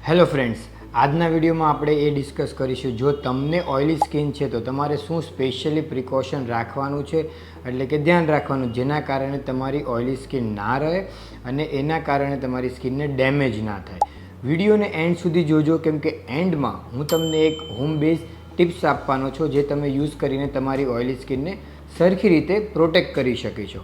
Hello friends, આજના વિડીયોમાં આપણે એ ડિસ્કસ કરીશું જો તમને ઓઇલી સ્કિન છે તો તમારે શું સ્પેશિયલી પ્રિકોશન રાખવાનું છે, એટલે કે ધ્યાન રાખવાનું જેના કારણે તમારી ઓઇલી સ્કિન ના રહે અને એના કારણે તમારી સ્કિનને ડેમેજ ના થાય. વિડીયોને એન્ડ સુધી જોજો, કેમ કે એન્ડમાં હું તમને એક હોમ બેઝ ટિપ્સ આપવાનો છું જે તમે યુઝ કરીને તમારી ઓઇલી સ્કિનને સરખી રીતે પ્રોટેક્ટ કરી શકીશો.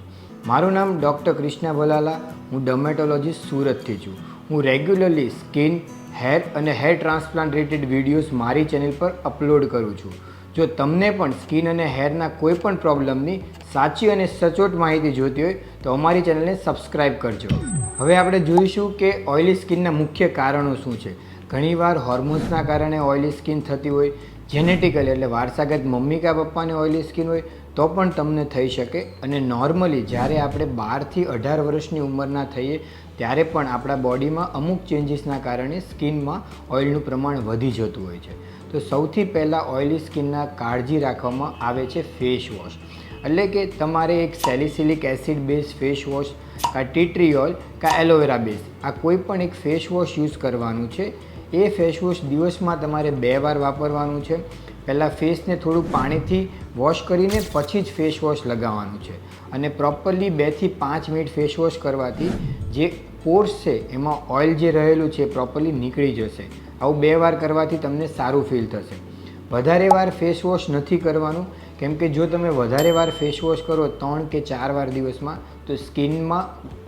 મારું નામ ડૉક્ટર કૃષ્ણા ભલાલા, હું ડર્મેટોલોજીસ્ટ સુરતથી છું. હું રેગ્યુલરલી સ્કિન, હેર અને હેર ટ્રાન્સપ્લાન્ટ રિલેટેડ વિડીયોઝ મારી ચેનલ પર અપલોડ કરું છું. જો તમને પણ સ્કિન અને હેરના કોઈ પણ પ્રોબ્લેમની સાચી અને સચોટ માહિતી જોઈતી હોય તો અમારી ચેનલને સબસ્ક્રાઈબ કરજો. હવે આપણે જોઈશું કે ઓઇલી સ્કિનના મુખ્ય કારણો શું છે. ઘણીવાર હોર્મોન્સના કારણે ઓઇલી સ્કિન થતી હોય, જેનેટિકલી એટલે વારસાગત મમ્મી કે પપ્પાને ઓઇલી સ્કિન હોય તો પણ તમને થઈ શકે, અને નોર્મલી જ્યારે આપણે 12થી 18 વર્ષની ઉંમરના થઈએ ત્યારે પણ આપણા બોડીમાં અમુક ચેન્જીસના કારણે સ્કિનમાં ઓઇલનું પ્રમાણ વધી જતું હોય છે. તો સૌથી પહેલાં ઓઇલી સ્કિનના કાળજી રાખવામાં આવે છે ફેસ વોશ. એટલે કે તમારે એક salicylic acid base face wash, કાં ટી ટ્રી ઓઇલ, કાં એલોવેરા બેઝ, આ કોઈ પણ એક ફેસ વોશ યુઝ કરવાનું છે. એ ફેસ વોશ દિવસમાં તમારે 2 વાર વાપરવાનું છે. પહેલાં ફેસને થોડું પાણીથી વોશ કરીને પછી જ ફેસ વોશ લગાવવાનું છે, અને પ્રોપરલી 2થી 5 મિનિટ ફેસ વોશ કરવાથી જે પોર્સ છે એમાં ઓઇલ જે રહેલું છે એ પ્રોપરલી નીકળી જશે. આવું 2 વાર કરવાથી તમને સારું ફીલ થશે. વધારે વાર ફેસ વોશ નથી કરવાનું, કેમ કે જો તમે વધારે વાર ફેસ વોશ કરો 3 કે 4 વાર દિવસમાં તો સ્કિનમાં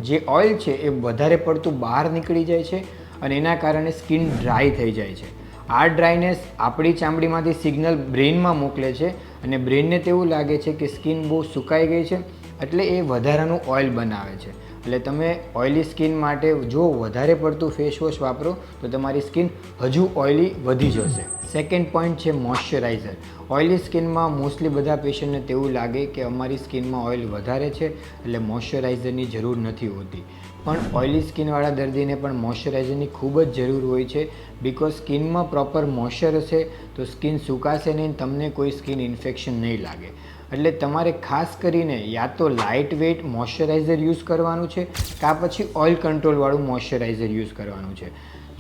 જે ઓઇલ છે એ વધારે પડતું બહાર નીકળી જાય છે અને એના કારણે સ્કિન ડ્રાય થઈ જાય છે. આ ડ્રાયનેસ આપણી ચામડીમાંથી સિગ્નલ બ્રેઇનમાં મોકલે છે અને બ્રેઇનને તેવું લાગે છે કે સ્કિન બહુ સુકાઈ ગઈ છે, એટલે એ વધારાનું ઓઇલ બનાવે છે. એટલે તમે ઓઇલી સ્કિન માટે જો વધારે પડતું ફેસ વોશ વાપરો તો તમારી સ્કિન હજુ ઓઇલી વધી જશે. સેકન્ડ પોઈન્ટ છે મોઇશ્ચરાઇઝર. ઓઇલી સ્કિનમાં મોસ્ટલી બધા પેશન્ટને તેવું લાગે કે અમારી સ્કિનમાં ઓઇલ વધારે છે એટલે મોઇશ્ચરાઇઝરની જરૂર નથી હોતી, પણ ઓઇલી સ્કિનવાળા દર્દીને પણ મોઇશ્ચરાઇઝરની ખૂબ જ જરૂર હોય છે. બિકોઝ સ્કિનમાં પ્રોપર મોઇશ્ચર હશે તો સ્કિન સુકાશે નહીં, તમને કોઈ સ્કિન ઇન્ફેક્શન નહીં લાગે. એટલે તમારે ખાસ કરીને યા તો લાઇટ વેઇટ મોઇશ્ચરાઇઝર યુઝ કરવાનું છે કાં પછી ઓઇલ કંટ્રોલવાળું મોઇશ્ચરાઇઝર યુઝ કરવાનું છે.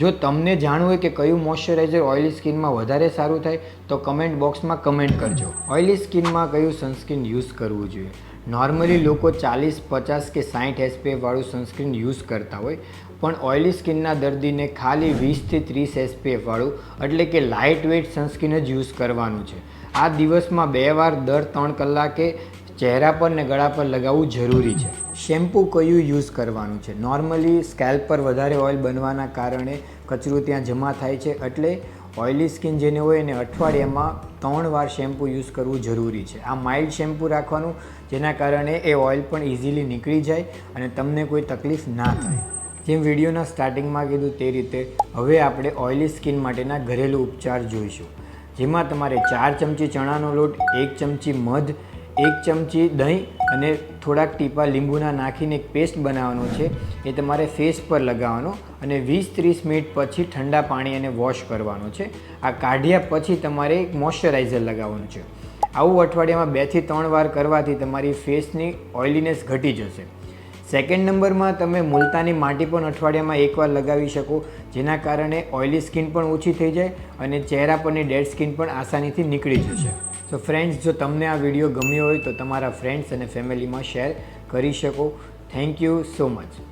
જો તમને જાણવું હોય કે કયું મોઇશ્ચરાઇઝર ઓઇલી સ્કિનમાં વધારે સારું થાય તો કમેન્ટ બોક્સમાં કમેન્ટ કરજો. ઓઇલી સ્કિનમાં કયું સનસ્ક્રીન યુઝ કરવું જોઈએ. નોર્મલી લોકો 40, 50 કે 60 SPF વાળું સનસ્ક્રીન યુઝ કરતા હોય, પણ ઓઇલી સ્કિનના દર્દીને ખાલી 20થી 30 SPF વાળું એટલે કે લાઇટ વેઇટ સનસ્ક્રીન જ યુઝ કરવાનું છે. આ દિવસમાં 2 વાર દર 3 કલાકે ચહેરા પર ને ગળા પર લગાવવું જરૂરી છે. શેમ્પૂ કયું યુઝ કરવાનું છે. નોર્મલી સ્કેલ્પ પર વધારે ઓઇલ બનવાના કારણે કચરું ત્યાં જમા થાય છે, એટલે ઓઇલી સ્કિન જેને હોય એને અઠવાડિયામાં 3 વાર શેમ્પૂ યુઝ કરવું જરૂરી છે. આ માઇલ્ડ શેમ્પૂ રાખવાનું જેના કારણે એ ઓઇલ પણ ઇઝીલી નીકળી જાય અને તમને કોઈ તકલીફ ના થાય. જેમ વિડીયોના સ્ટાર્ટિંગમાં કીધું તે રીતે હવે આપણે ઓઇલી સ્કિન માટેના ઘરેલું ઉપચાર જોઈશું, જેમાં તમારે 4 ચમચી ચણાનો લોટ, 1 ચમચી મધ, 1 ચમચી દહીં અને થોડાક ટીપા લીંબુના નાખીને એક પેસ્ટ બનાવવાનો છે. એ તમારે ફેસ પર લગાવવાનો અને 20-30 મિનિટ પછી ઠંડા પાણી અને વોશ કરવાનો છે. આ કાઢ્યા પછી તમારે એક મોઇશ્ચરાઇઝર લગાવવાનું છે. આવું અઠવાડિયામાં 2થી 3 વાર કરવાથી તમારી ફેસની ઓઇલીનેસ ઘટી જશે. સેકન્ડ નંબરમાં તમે મુલતાની માટી પણ અઠવાડિયામાં 1 વાર લગાવી શકો, જેના કારણે ઓઇલી સ્કિન પણ ઓછી થઈ જાય અને ચહેરા પરની ડેડ સ્કિન પણ આસાનીથી નીકળી જશે. સો ફ્રેન્ડ્સ, જો તમને આ વિડીયો ગમ્યો હોય તો તમારા ફ્રેન્ડ્સ અને ફેમિલીમાં શેર કરી શકો. Thank you so much.